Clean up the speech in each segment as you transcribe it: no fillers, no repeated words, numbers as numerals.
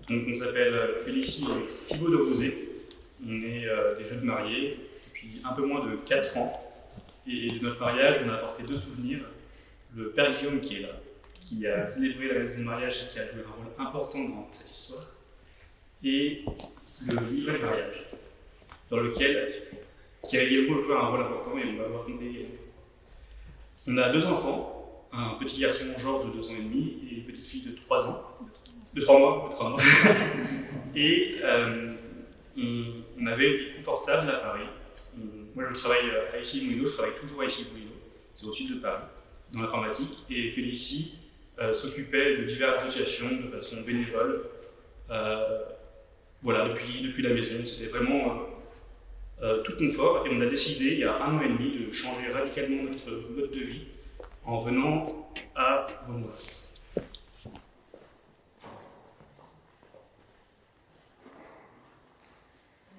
Donc on s'appelle Félicie et Thibaut de Rosé. On est des jeunes mariés depuis un peu moins de 4 ans. Et de notre mariage, on a apporté 2 souvenirs. Le père Guillaume qui est là, qui a célébré la maison de mariage et qui a joué un rôle important dans cette histoire. Et le nouvel mariage, qui a également joué un rôle important et on va vous raconter également. On a 2 enfants, un petit garçon Georges de 2 ans et demi et une petite fille de 3 ans. De 3 mois. Et on avait une vie confortable à Paris. Moi je travaille à Issy-les-Moulineaux, je travaille toujours à Issy-les-Moulineaux, c'est au sud de Paris, dans l'informatique. Et Félicie s'occupait de diverses associations de façon bénévole. Voilà, depuis la maison, c'était vraiment tout confort. Et on a décidé il y a 1 an et demi de changer radicalement notre mode de vie en venant à Vaumoise.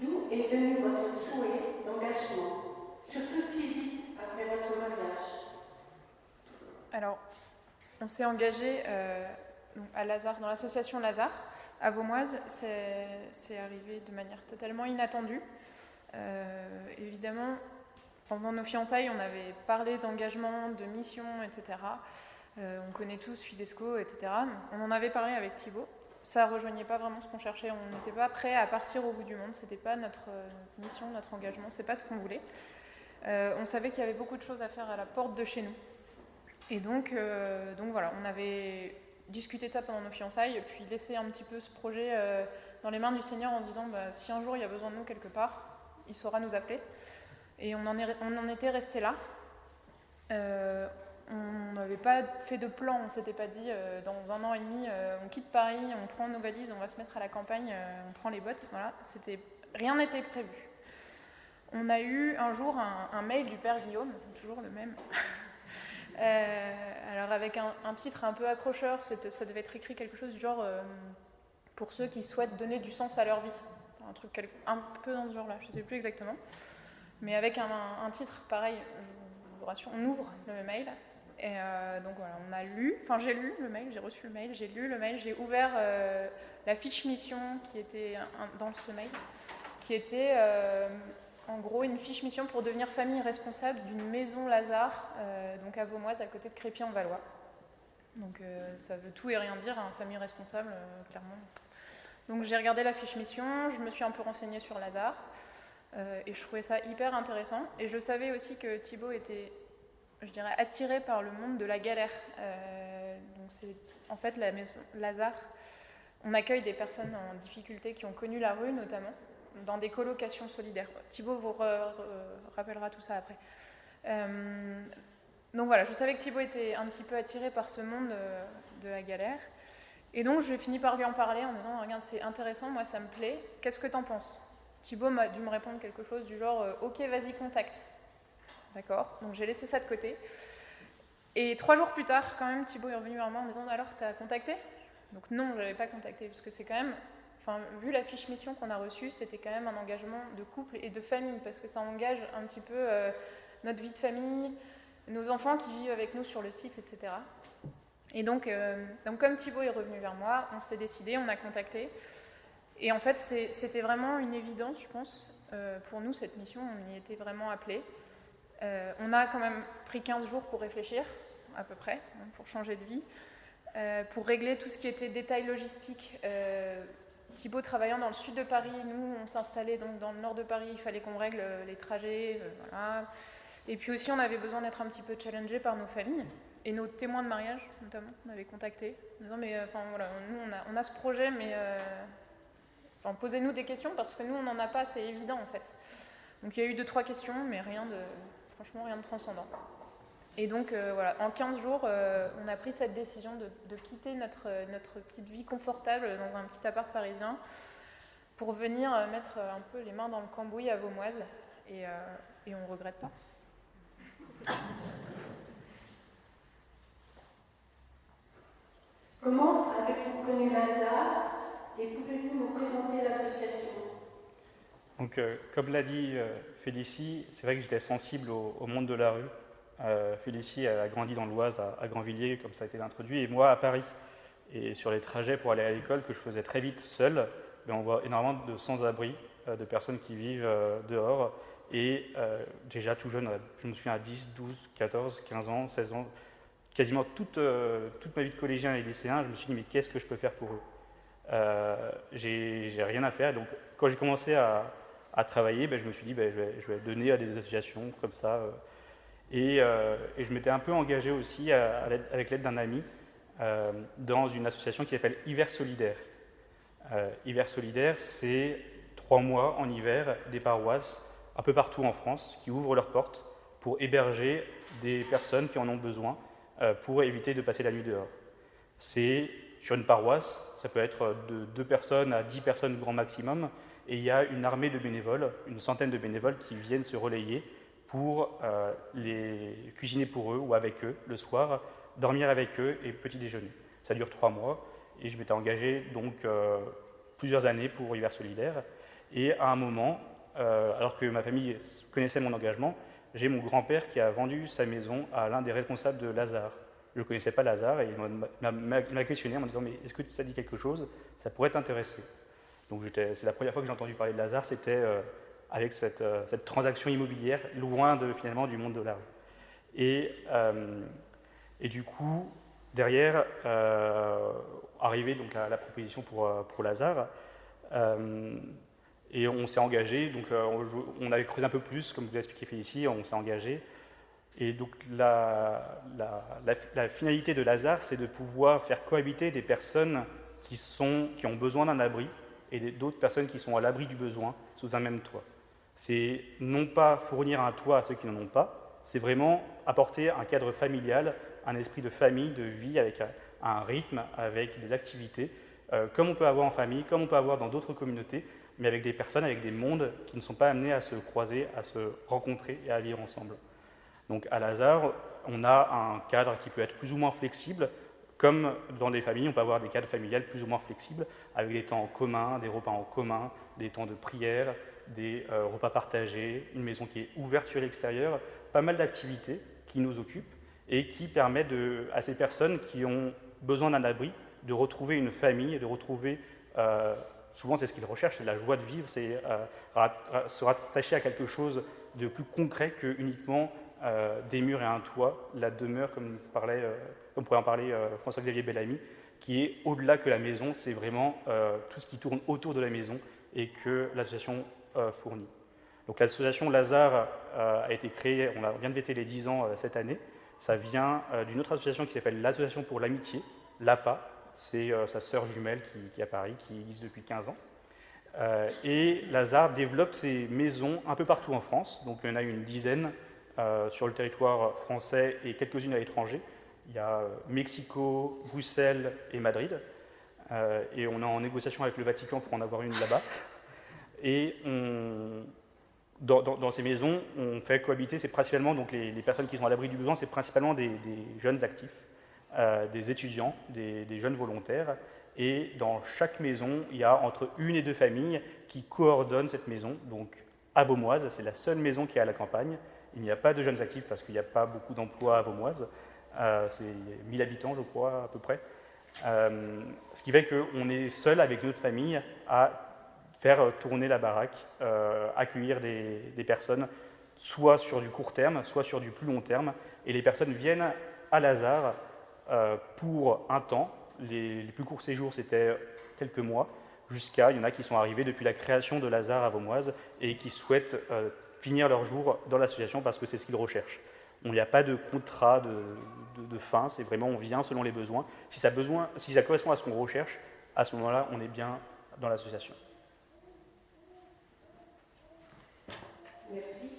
D'où est venu votre souhait d'engagement, surtout si vite après votre mariage? Alors, on s'est engagé à Lazare, dans l'association Lazare, à Vaumoise. C'est arrivé de manière totalement inattendue. Évidemment, pendant nos fiançailles, on avait parlé d'engagement, de mission, etc. On connaît tous Fidesco, etc. Donc, on en avait parlé avec Thibaut. Ça ne rejoignait pas vraiment ce qu'on cherchait. On n'était pas prêt à partir au bout du monde. Ce n'était pas notre mission, notre engagement. Ce n'est pas ce qu'on voulait. On savait qu'il y avait beaucoup de choses à faire à la porte de chez nous. Et donc voilà, on avait discuté de ça pendant nos fiançailles, et puis laissé un petit peu ce projet dans les mains du Seigneur en se disant si un jour il y a besoin de nous quelque part, il saura nous appeler. Et on en était resté là. On n'avait pas fait de plan, on ne s'était pas dit dans 1 an et demi, on quitte Paris, on prend nos valises, on va se mettre à la campagne, on prend les bottes. Voilà, rien n'était prévu. On a eu un jour un mail du père Guillaume, toujours le même. Alors avec un titre un peu accrocheur, ça devait être écrit quelque chose du genre pour ceux qui souhaitent donner du sens à leur vie. Un truc un peu dans ce genre-là, je ne sais plus exactement. Mais avec un titre pareil, je vous rassure, on ouvre le mail. Et donc voilà, j'ai lu le mail, j'ai reçu le mail, j'ai lu le mail, j'ai ouvert la fiche mission qui était dans ce mail, qui était en gros une fiche mission pour devenir famille responsable d'une maison Lazare, donc à Vaumoise, à côté de Crépy-en-Valois. Donc ça veut tout et rien dire, famille responsable, clairement. Donc j'ai regardé la fiche mission, je me suis un peu renseignée sur Lazare, et je trouvais ça hyper intéressant. Et je savais aussi que Thibaut était, je dirais, attiré par le monde de la galère. Donc c'est en fait la maison Lazare. On accueille des personnes en difficulté qui ont connu la rue notamment, dans des colocations solidaires. Thibaut vous rappellera tout ça après. Donc voilà, je savais que Thibaut était un petit peu attiré par ce monde de la galère. Et donc j'ai fini par lui en parler en disant regarde, c'est intéressant, moi ça me plaît, qu'est-ce que t'en penses? Thibaut m'a dû me répondre quelque chose du genre ok, vas-y, contacte. D'accord, donc j'ai laissé ça de côté. Et 3 jours plus tard, quand même, Thibaut est revenu vers moi en me disant alors, t'as contacté? Donc non, je n'avais pas contacté, parce que c'est quand même, vu la fiche mission qu'on a reçue, c'était quand même un engagement de couple et de famille, parce que ça engage un petit peu notre vie de famille, nos enfants qui vivent avec nous sur le site, etc. Et donc comme Thibaut est revenu vers moi, on s'est décidé, on a contacté. Et en fait, c'était vraiment une évidence, je pense, pour nous, cette mission, on y était vraiment appelés. On a quand même pris 15 jours pour réfléchir, à peu près, pour changer de vie, pour régler tout ce qui était détails logistiques. Thibaut travaillant dans le sud de Paris, nous on s'installait donc dans le nord de Paris, il fallait qu'on règle les trajets, voilà. Et puis aussi on avait besoin d'être un petit peu challengé par nos familles et nos témoins de mariage notamment, on avait contacté en disant mais voilà, nous on a ce projet mais posez-nous des questions parce que nous on n'en a pas, c'est évident en fait. Donc il y a eu 2-3 questions mais franchement rien de transcendant. Et donc voilà, en 15 jours, on a pris cette décision de quitter notre petite vie confortable dans un petit appart parisien pour venir mettre un peu les mains dans le cambouis à Vaumoise. Et on ne regrette pas. Comment avez-vous connu Lazare et pouvez-vous nous présenter l'association? Donc, comme l'a dit Félicie, c'est vrai que j'étais sensible au monde de la rue. Félicie elle a grandi dans l'Oise, à Grandvilliers, comme ça a été introduit, et moi à Paris. Et sur les trajets pour aller à l'école que je faisais très vite seul, ben, on voit énormément de sans-abri, de personnes qui vivent dehors. Et déjà tout jeune, je me souviens à 10, 12, 14, 15 ans, 16 ans, quasiment toute ma vie de collégien et lycéen, je me suis dit mais qu'est-ce que je peux faire pour eux? J'ai rien à faire. Donc quand j'ai commencé à travailler, ben, je me suis dit ben, je vais donner à des associations comme ça. Et je m'étais un peu engagé aussi avec l'aide d'un ami dans une association qui s'appelle Hiver Solidaire. Hiver Solidaire, c'est 3 mois en hiver, des paroisses un peu partout en France qui ouvrent leurs portes pour héberger des personnes qui en ont besoin pour éviter de passer la nuit dehors. C'est sur une paroisse, ça peut être de 2 personnes à 10 personnes grand maximum, et il y a une armée de bénévoles, une centaine de bénévoles qui viennent se relayer pour les cuisiner pour eux ou avec eux le soir, dormir avec eux et petit déjeuner. Ça dure 3 mois et je m'étais engagé donc plusieurs années pour Hiver Solidaire. Et à un moment, alors que ma famille connaissait mon engagement, j'ai mon grand-père qui a vendu sa maison à l'un des responsables de Lazare. Je ne connaissais pas Lazare et il m'a questionné en me disant « mais est-ce que ça dit quelque chose? Ça pourrait t'intéresser ». Donc c'est la première fois que j'ai entendu parler de Lazare, c'était avec cette transaction immobilière loin finalement du monde de l'art. Et du coup, derrière, arrivait donc la proposition pour Lazare. Et on s'est engagé, donc on avait creusé un peu plus, comme vous l'avez expliqué Félicie, on s'est engagé. Et donc la finalité de Lazare, c'est de pouvoir faire cohabiter des personnes qui ont besoin d'un abri et d'autres personnes qui sont à l'abri du besoin sous un même toit. C'est non pas fournir un toit à ceux qui n'en ont pas, c'est vraiment apporter un cadre familial, un esprit de famille, de vie, avec un rythme, avec des activités, comme on peut avoir en famille, comme on peut avoir dans d'autres communautés, mais avec des personnes, avec des mondes qui ne sont pas amenés à se croiser, à se rencontrer et à vivre ensemble. Donc à Lazare, on a un cadre qui peut être plus ou moins flexible, comme dans les familles, on peut avoir des cadres familiales plus ou moins flexibles, avec des temps en commun, des repas en commun, des temps de prière, des repas partagés, une maison qui est ouverte sur l'extérieur, pas mal d'activités qui nous occupent et qui permettent à ces personnes qui ont besoin d'un abri de retrouver une famille, de retrouver, souvent c'est ce qu'ils recherchent, c'est la joie de vivre, c'est se rattacher à quelque chose de plus concret que uniquement des murs et un toit, la demeure, comme pourrait en parler François-Xavier Bellamy, qui est au-delà que la maison, c'est vraiment tout ce qui tourne autour de la maison et que l'association fournit. Donc l'association Lazare a été créée, on vient de fêter les 10 ans cette année. Ça vient d'une autre association qui s'appelle l'Association pour l'Amitié, l'APA, c'est sa sœur jumelle qui est à Paris, qui existe depuis 15 ans. Et Lazare développe ses maisons un peu partout en France, donc il y en a une dizaine sur le territoire français et quelques-unes à l'étranger. Il y a Mexico, Bruxelles et Madrid. Et on est en négociation avec le Vatican pour en avoir une là-bas. Et dans ces maisons, on fait cohabiter, c'est principalement donc les personnes qui sont à l'abri du besoin, c'est principalement des jeunes actifs, des étudiants, des jeunes volontaires. Et dans chaque maison, il y a entre 1 et 2 familles qui coordonnent cette maison. Donc à Vaumoise, c'est la seule maison qui est à la campagne. Il n'y a pas de jeunes actifs parce qu'il n'y a pas beaucoup d'emplois à Vaumoise. C'est 1000 habitants, je crois, à peu près. Ce qui fait qu'on est seul avec notre famille à faire tourner la baraque, accueillir des personnes, soit sur du court terme, soit sur du plus long terme. Et les personnes viennent à Lazare pour un temps. Les plus courts séjours, c'était quelques mois, il y en a qui sont arrivés depuis la création de Lazare à Vaumoise et qui souhaitent finir leur jour dans l'association parce que c'est ce qu'ils recherchent. Il n'y a pas de contrat de fin, c'est vraiment on vient selon les besoins. Si ça correspond à ce qu'on recherche, à ce moment-là, on est bien dans l'association. Merci.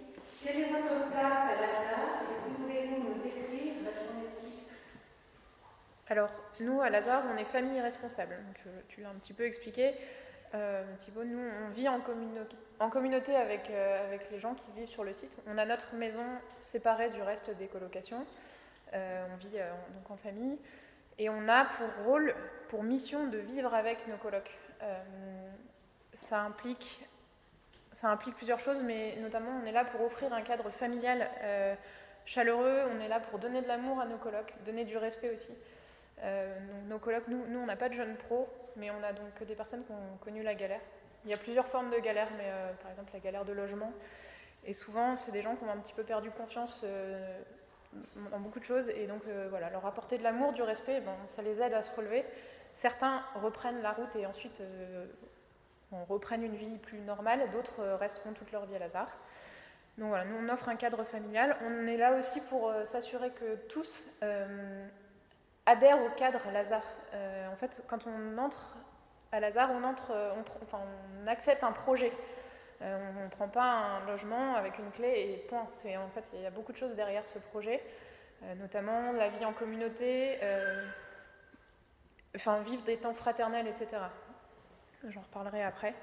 Quelle est votre place à Lazare et pouvez-vous nous décrire la journée type? Alors, nous, à Lazare, on est famille responsable. Donc, tu l'as un petit peu expliqué. Thibaut, nous, on vit en communauté avec les gens qui vivent sur le site. On a notre maison séparée du reste des colocations. On vit donc en famille. Et on a pour mission de vivre avec nos colocs. Ça implique plusieurs choses, mais notamment, on est là pour offrir un cadre familial chaleureux. On est là pour donner de l'amour à nos colocs, donner du respect aussi. Nos colocs, nous on n'a pas de jeunes pros, mais on a donc des personnes qui ont connu la galère. Il y a plusieurs formes de galère, mais par exemple la galère de logement. Et souvent, c'est des gens qui ont un petit peu perdu confiance en beaucoup de choses. Et donc, voilà, leur apporter de l'amour, du respect, ça les aide à se relever. Certains reprennent la route et ensuite reprennent une vie plus normale. D'autres resteront toute leur vie à Lazare. Donc voilà, nous on offre un cadre familial. On est là aussi pour s'assurer que tous adhèrent au cadre Lazare. En fait, quand on entre à Lazare, on accepte un projet. On ne prend pas un logement avec une clé et point. En fait, il y a beaucoup de choses derrière ce projet, notamment la vie en communauté, vivre des temps fraternels, etc. J'en reparlerai après.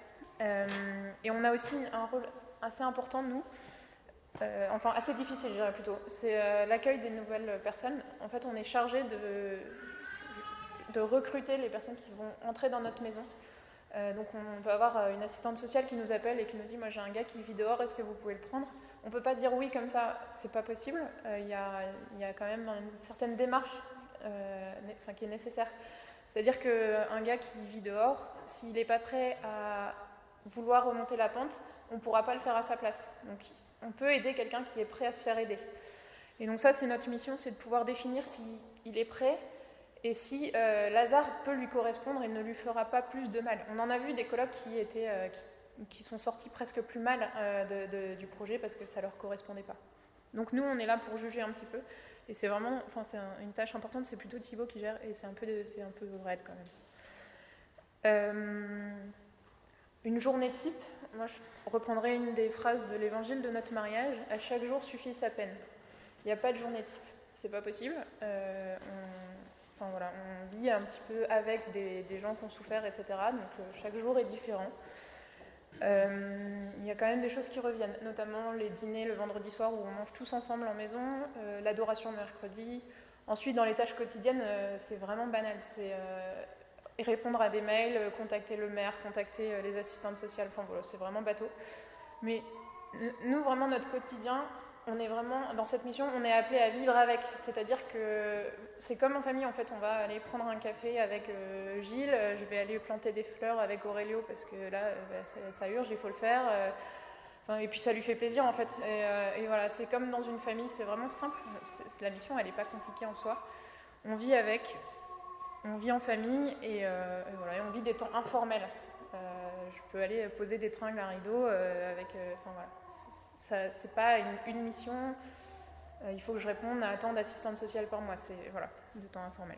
Et on a aussi un rôle assez important, nous, assez difficile, je dirais plutôt. C'est l'accueil des nouvelles personnes. En fait, on est chargé de recruter les personnes qui vont entrer dans notre maison. Donc on peut avoir une assistante sociale qui nous appelle et qui nous dit « Moi j'ai un gars qui vit dehors, est-ce que vous pouvez le prendre ?» On ne peut pas dire oui comme ça, c'est pas possible. Il y a quand même une certaine démarche qui est nécessaire. C'est-à-dire qu'un gars qui vit dehors, s'il n'est pas prêt à vouloir remonter la pente, on ne pourra pas le faire à sa place. Donc on peut aider quelqu'un qui est prêt à se faire aider. Et donc ça, c'est notre mission, c'est de pouvoir définir s'il est prêt et si Lazare peut lui correspondre et ne lui fera pas plus de mal. On en a vu des colocs qui sont sortis presque plus mal du projet parce que ça ne leur correspondait pas. Donc nous, on est là pour juger un petit peu. Et c'est vraiment, une tâche importante, c'est plutôt Thibaut qui gère, et c'est un peu raide quand même. Une journée type, moi je reprendrai une des phrases de l'évangile de notre mariage, « À chaque jour suffit sa peine ». Il n'y a pas de journée type, c'est pas possible. On vit un petit peu avec des gens qui ont souffert, etc. Donc chaque jour est différent. Il y a quand même des choses qui reviennent, notamment les dîners le vendredi soir où on mange tous ensemble en maison, l'adoration le mercredi. Ensuite, dans les tâches quotidiennes, c'est vraiment banal. C'est répondre à des mails, contacter le maire, contacter les assistantes sociales. C'est vraiment bateau. Mais nous, vraiment, notre quotidien, on est vraiment, dans cette mission, on est appelé à vivre avec. C'est-à-dire que c'est comme en famille, en fait. On va aller prendre un café avec Gilles, je vais aller planter des fleurs avec Aurélio, parce que là, ça urge, il faut le faire. Et puis ça lui fait plaisir, en fait. Et voilà, c'est comme dans une famille, c'est vraiment simple. La mission, elle n'est pas compliquée en soi. On vit avec, on vit en famille, et voilà, et on vit des temps informels. Je peux aller poser des tringles à rideau avec... voilà. C'est pas une mission, il faut que je réponde à tant d'assistantes sociales par mois, c'est du temps informel.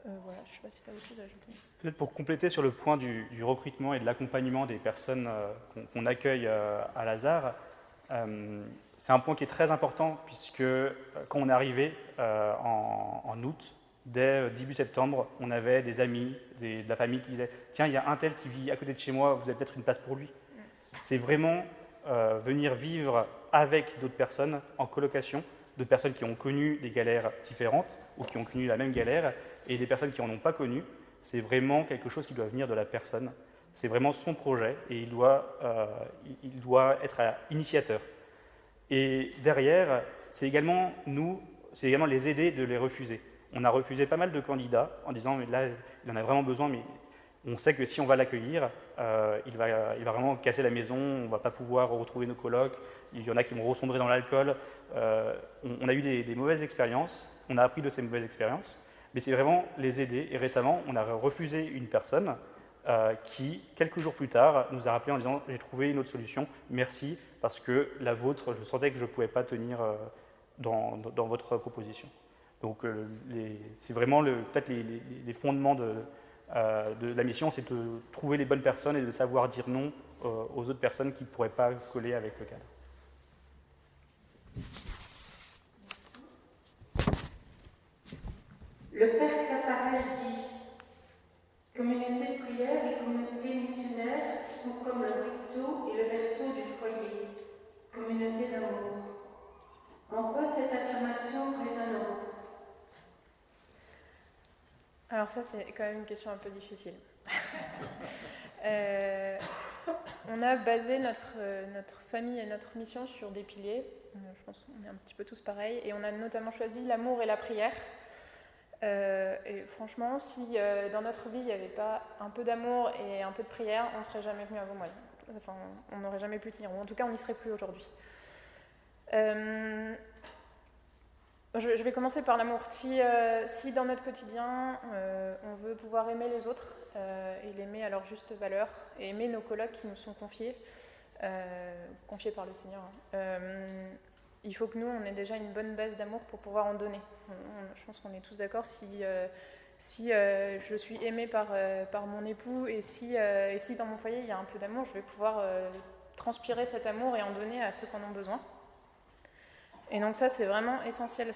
Voilà, je ne sais pas si tu as autre chose à ajouter. Peut-être pour compléter sur le point du recrutement et de l'accompagnement des personnes qu'on accueille à Lazare, c'est un point qui est très important puisque quand on est arrivé en août, dès début septembre, on avait des amis, de la famille qui disaient « Tiens, il y a un tel qui vit à côté de chez moi, vous avez peut-être une place pour lui ». C'est vraiment... venir vivre avec d'autres personnes en colocation, d'autres personnes qui ont connu des galères différentes ou qui ont connu la même galère, et des personnes qui n'en ont pas connu. C'est vraiment quelque chose qui doit venir de la personne. C'est vraiment son projet et il doit être initiateur. Et derrière, c'est également les aider de les refuser. On a refusé pas mal de candidats en disant mais là, il en a vraiment besoin, mais on sait que si on va l'accueillir, il va vraiment casser la maison, on ne va pas pouvoir retrouver nos colocs, il y en a qui vont ressombrer dans l'alcool. On a eu des mauvaises expériences, on a appris de ces mauvaises expériences, mais c'est vraiment les aider. Et récemment, on a refusé une personne qui, quelques jours plus tard, nous a rappelé en disant « J'ai trouvé une autre solution, merci, parce que la vôtre, je sentais que je ne pouvais pas tenir dans votre proposition. » Donc c'est vraiment peut-être les fondements de la mission, c'est de trouver les bonnes personnes et de savoir dire non aux autres personnes qui ne pourraient pas coller avec le cadre. Le Père Caffarel dit « Communauté de prière et communauté missionnaire sont comme le recto et le verso du foyer, communauté d'amour. » En quoi cette affirmation résonante? Alors ça, c'est quand même une question un peu difficile. On a basé notre famille et notre mission sur des piliers. Je pense qu'on est un petit peu tous pareils. Et on a notamment choisi l'amour et la prière. Et franchement, si dans notre vie il n'y avait pas un peu d'amour et un peu de prière, on ne serait jamais venu à vos mois. Enfin, on n'aurait jamais pu tenir. Ou en tout cas, on n'y serait plus aujourd'hui. Je vais commencer par l'amour. Si dans notre quotidien, on veut pouvoir aimer les autres et l'aimer à leur juste valeur, et aimer nos colocs qui nous sont confiés par le Seigneur, il faut que nous, on ait déjà une bonne base d'amour pour pouvoir en donner. Je pense qu'on est tous d'accord. Si je suis aimée par mon époux et si dans mon foyer il y a un peu d'amour, je vais pouvoir transpirer cet amour et en donner à ceux qui en ont besoin. Et donc ça, c'est vraiment essentiel.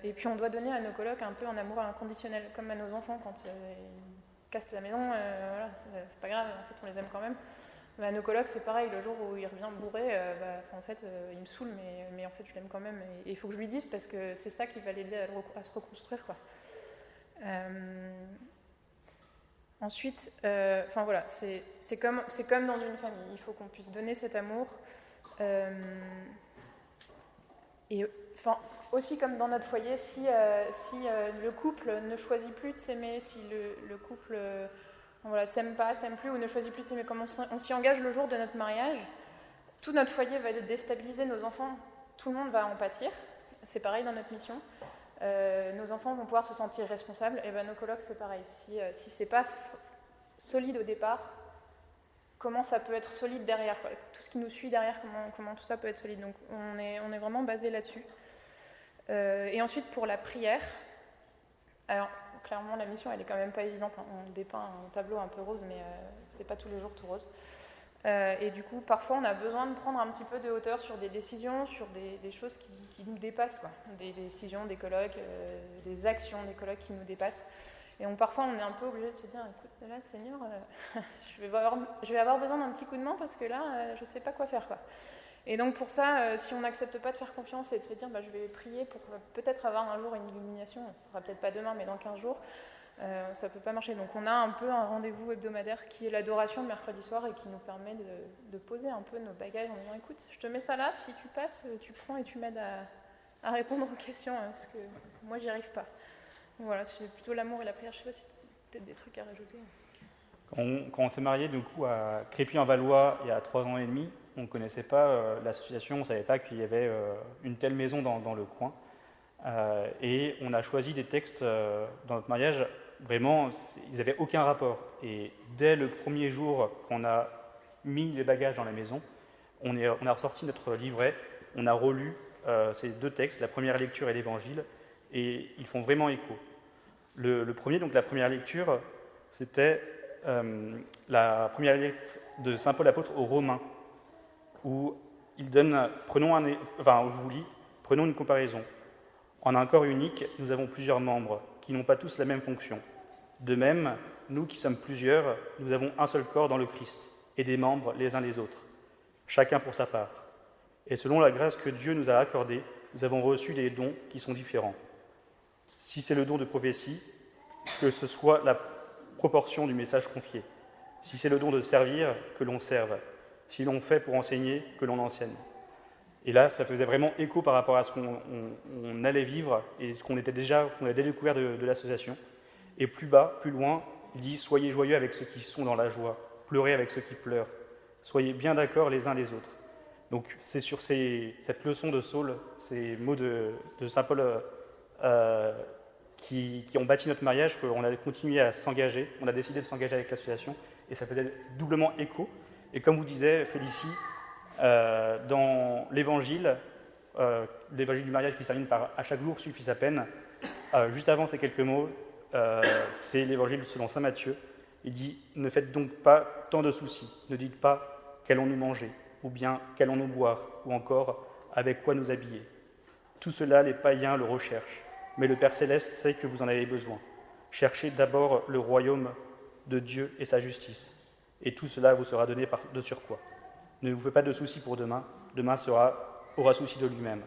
Et puis on doit donner à nos colocs un peu un amour inconditionnel, comme à nos enfants quand ils cassent la maison, voilà, c'est pas grave, en fait on les aime quand même. Bah, nos colocs, c'est pareil, le jour où il revient bourré, en fait, il me saoule, mais en fait, je l'aime quand même. Et il faut que je lui dise, parce que c'est ça qui va l'aider à se reconstruire, quoi. Ensuite, voilà, c'est comme dans une famille. Il faut qu'on puisse donner cet amour. Et aussi comme dans notre foyer, si le couple ne choisit plus de s'aimer, si le couple... s'aime plus ou ne choisit plus de s'aimer, comme on s'y engage le jour de notre mariage, tout notre foyer va être déstabilisé, nos enfants, tout le monde va en pâtir. C'est pareil dans notre mission. Nos enfants vont pouvoir se sentir responsables, et nos colocs c'est pareil. Si c'est pas solide au départ, comment ça peut être solide derrière, quoi. Tout ce qui nous suit derrière, comment tout ça peut être solide. Donc on est vraiment basé là-dessus. Et ensuite pour la prière, alors clairement la mission elle est quand même pas évidente, hein. On dépeint un tableau un peu rose, mais c'est pas tous les jours tout rose. Et du coup parfois on a besoin de prendre un petit peu de hauteur sur des décisions, sur des choses qui nous dépassent, quoi. Des décisions des colocs, des actions des colocs qui nous dépassent. Et parfois on est un peu obligé de se dire, écoute là Seigneur, je vais avoir besoin d'un petit coup de main parce que là je sais pas quoi faire, quoi. Et donc pour ça, si on n'accepte pas de faire confiance et de se dire je vais prier pour peut-être avoir un jour une illumination, ça sera peut-être pas demain mais dans 15 jours, ça peut pas marcher. Donc on a un peu un rendez-vous hebdomadaire qui est l'adoration le mercredi soir et qui nous permet de poser un peu nos bagages en disant écoute, je te mets ça là, si tu passes, tu prends et tu m'aides à répondre aux questions parce que moi j'y arrive pas. Donc voilà, c'est plutôt l'amour et la prière. Je sais pas si tu as peut-être des trucs à rajouter. Quand on s'est marié du coup à Crépy-en-Valois il y a 3 ans et demi, on ne connaissait pas l'association, on ne savait pas qu'il y avait une telle maison dans le coin. Et on a choisi des textes dans notre mariage, vraiment, ils n'avaient aucun rapport. Et dès le premier jour qu'on a mis les bagages dans la maison, on a ressorti notre livret, on a relu ces 2 textes, la première lecture et l'évangile, et ils font vraiment écho. Le premier, donc la première lecture, c'était la première lettre de Saint Paul apôtre aux Romains, où il donne, je vous lis, prenons une comparaison. En un corps unique, nous avons plusieurs membres qui n'ont pas tous la même fonction. De même, nous qui sommes plusieurs, nous avons un seul corps dans le Christ, et des membres les uns les autres, chacun pour sa part. Et selon la grâce que Dieu nous a accordée, nous avons reçu des dons qui sont différents. Si c'est le don de prophétie, que ce soit la proportion du message confié. Si c'est le don de servir, que l'on serve. Si l'on fait pour enseigner, que l'on enseigne. Et là, ça faisait vraiment écho par rapport à ce qu'on allait vivre et ce qu'on avait déjà découvert de l'association. Et plus bas, plus loin, il dit « Soyez joyeux avec ceux qui sont dans la joie, pleurez avec ceux qui pleurent, soyez bien d'accord les uns les autres. » Donc c'est sur cette leçon de Saul, ces mots de Saint Paul qui ont bâti notre mariage, qu'on a continué à s'engager, on a décidé de s'engager avec l'association, et ça faisait doublement écho. Et comme vous disait Félicie, dans l'évangile du mariage qui se termine par « à chaque jour suffit sa peine », juste avant ces quelques mots, c'est l'évangile selon saint Matthieu. Il dit « Ne faites donc pas tant de soucis, ne dites pas « qu'allons-nous manger ?» ou bien « qu'allons-nous boire ?» ou encore « avec quoi nous habiller ?» Tout cela, les païens le recherchent, mais le Père Céleste sait que vous en avez besoin. Cherchez d'abord le royaume de Dieu et sa justice, et tout cela vous sera donné de surcroît. Ne vous faites pas de soucis pour demain, demain aura souci de lui-même.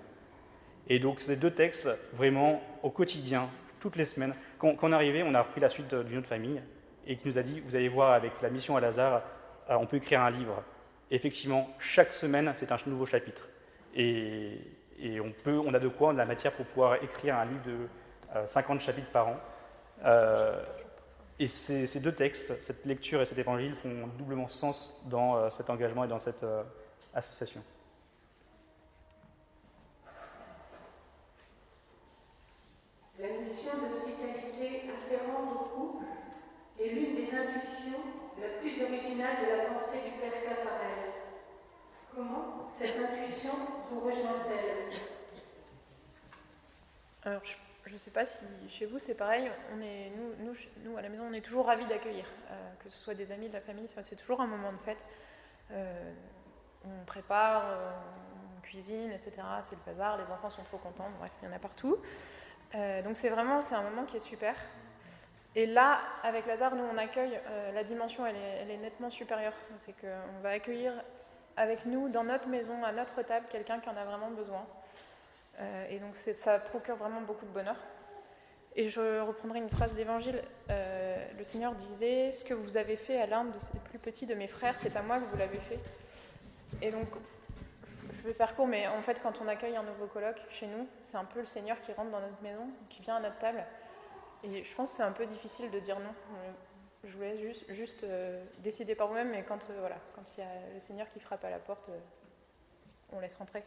Et donc ces 2 textes, vraiment au quotidien, toutes les semaines, quand on est arrivé, on a repris la suite d'une autre famille, et qui nous a dit, vous allez voir avec la mission à Lazare, on peut écrire un livre. Et effectivement, chaque semaine, c'est un nouveau chapitre. Et on a de quoi, on a de la matière pour pouvoir écrire un livre de 50 chapitres par an. Et ces deux textes, cette lecture et cet évangile, font doublement sens dans cet engagement et dans cette association. La mission d'hospitalité afférente au couple est l'une des intuitions la plus originale de la pensée du Père Caffarel. Comment cette intuition vous rejoint-elle? Alors, je ne sais pas si chez vous c'est pareil, nous à la maison on est toujours ravis d'accueillir, que ce soit des amis, de la famille, c'est toujours un moment de fête. On prépare, on cuisine, etc. C'est le bazar, les enfants sont trop contents, bref, il y en a partout. Donc c'est un moment qui est super. Et là, avec Lazare, nous on accueille, la dimension elle est nettement supérieure. C'est qu'on va accueillir avec nous, dans notre maison, à notre table, quelqu'un qui en a vraiment besoin. Et donc ça procure vraiment beaucoup de bonheur. Et je reprendrai une phrase d'évangile. Le Seigneur disait « Ce que vous avez fait à l'un de ces plus petits de mes frères, c'est à moi que vous l'avez fait. » Et donc, je vais faire court, mais en fait, quand on accueille un nouveau coloc chez nous, c'est un peu le Seigneur qui rentre dans notre maison, qui vient à notre table. Et je pense que c'est un peu difficile de dire non. Je voulais juste décider par vous-même, mais quand il y a le Seigneur qui frappe à la porte, on laisse rentrer.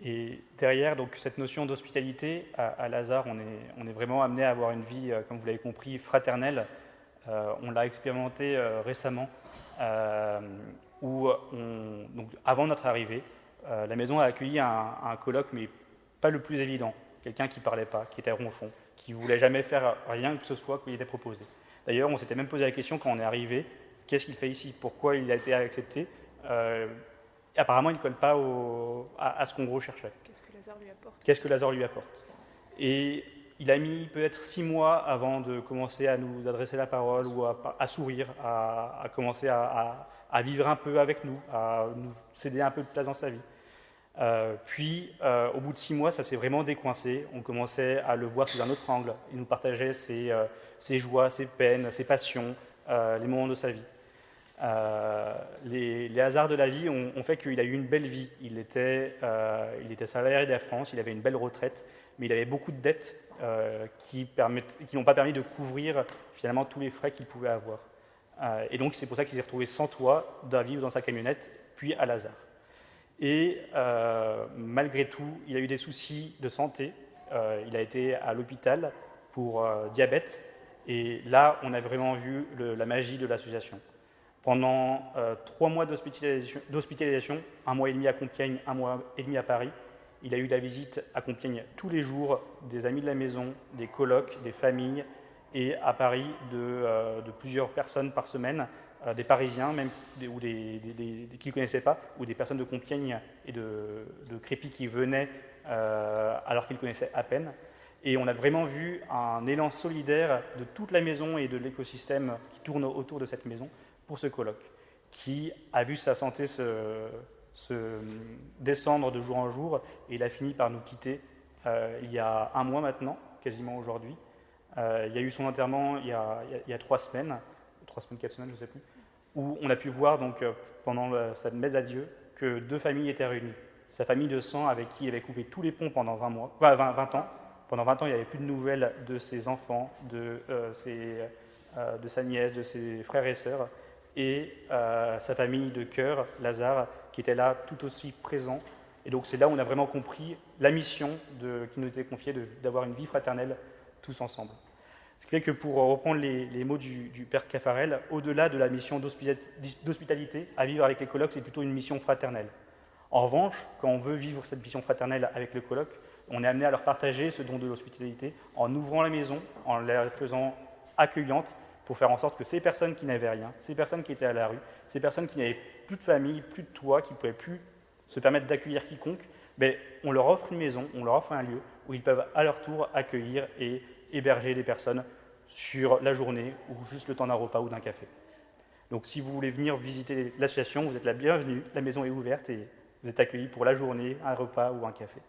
Et derrière donc, cette notion d'hospitalité, à Lazare, on est vraiment amené à avoir une vie, comme vous l'avez compris, fraternelle. On l'a expérimenté récemment, où donc, avant notre arrivée, la maison a accueilli un coloc, mais pas le plus évident. Quelqu'un qui ne parlait pas, qui était ronchon, qui ne voulait jamais faire rien que ce soit qui lui était proposé. D'ailleurs, on s'était même posé la question quand on est arrivé, qu'est-ce qu'il fait ici? Pourquoi il a été accepté? Apparemment, il ne colle pas à ce qu'on recherchait. Qu'est-ce que Lazare lui apporte? Et il a mis peut-être 6 mois avant de commencer à nous adresser la parole ou à sourire, à commencer à vivre un peu avec nous, à nous céder un peu de place dans sa vie. Puis, au bout de 6 mois, ça s'est vraiment décoincé. On commençait à le voir sous un autre angle. Il nous partageait ses joies, ses peines, ses passions, les moments de sa vie. Les hasards de la vie ont fait qu'il a eu une belle vie. Il était salarié de la France, il avait une belle retraite, mais il avait beaucoup de dettes qui n'ont pas permis de couvrir finalement tous les frais qu'il pouvait avoir. Et donc c'est pour ça qu'il s'est retrouvé sans toit, à vivre dans sa camionnette, puis à Lazare. Et malgré tout, il a eu des soucis de santé. Il a été à l'hôpital pour diabète. Et là, on a vraiment vu la magie de l'association. Pendant 3 mois d'hospitalisation, 1 mois et demi à Compiègne, 1 mois et demi à Paris, il a eu la visite à Compiègne tous les jours des amis de la maison, des colocs, des familles, et à Paris de plusieurs personnes par semaine, des Parisiens même, ou qu'il ne connaissaient pas, ou des personnes de Compiègne et de Crépy qui venaient alors qu'ils connaissaient à peine. Et on a vraiment vu un élan solidaire de toute la maison et de l'écosystème qui tourne autour de cette maison pour ce colloque, qui a vu sa santé se descendre de jour en jour, et il a fini par nous quitter il y a 1 mois maintenant, quasiment aujourd'hui. Il y a eu son enterrement il y a 3 semaines, 4 semaines, je ne sais plus, où on a pu voir donc, pendant cette messe d'adieu que 2 familles étaient réunies. Sa famille de sang avec qui il avait coupé tous les ponts pendant 20 ans. Pendant 20 ans, il n'y avait plus de nouvelles de ses enfants, de sa nièce, de ses frères et sœurs, et sa famille de cœur, Lazare, qui était là tout aussi présent. Et donc c'est là où on a vraiment compris la mission qui nous était confiée d'avoir une vie fraternelle tous ensemble. Ce qui fait que pour reprendre les mots du Père Caffarel, au-delà de la mission d'hospitalité, à vivre avec les colocs, c'est plutôt une mission fraternelle. En revanche, quand on veut vivre cette mission fraternelle avec le coloc, on est amené à leur partager ce don de l'hospitalité en ouvrant la maison, en la faisant accueillante, pour faire en sorte que ces personnes qui n'avaient rien, ces personnes qui étaient à la rue, ces personnes qui n'avaient plus de famille, plus de toit, qui ne pouvaient plus se permettre d'accueillir quiconque, on leur offre une maison, on leur offre un lieu où ils peuvent à leur tour accueillir et héberger des personnes sur la journée ou juste le temps d'un repas ou d'un café. Donc si vous voulez venir visiter l'association, vous êtes la bienvenue, la maison est ouverte et vous êtes accueillis pour la journée, un repas ou un café.